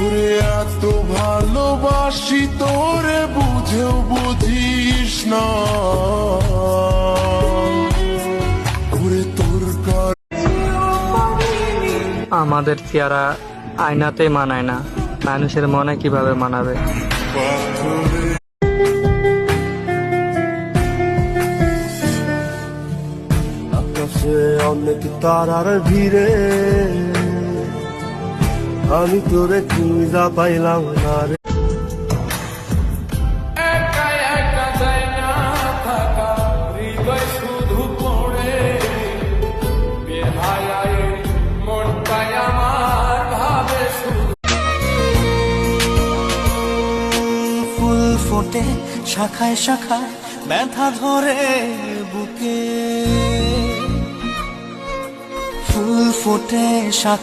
ওরে এত ভালোবাসি তোরে বুঝেও বুঝিস না, ওরে তোর আমাদের চেহারা আয়নাতে মানায় না, মানুষের মনে কিভাবে মানাবে? আকাশে অনেক তারার ভিড়ে আমি তোরে খুঁজা পাইলাম না রে। ফুল ফোটে শাখায় শাখায় ব্যথা ধরে বুকে, ফুল ফোটে শাখায়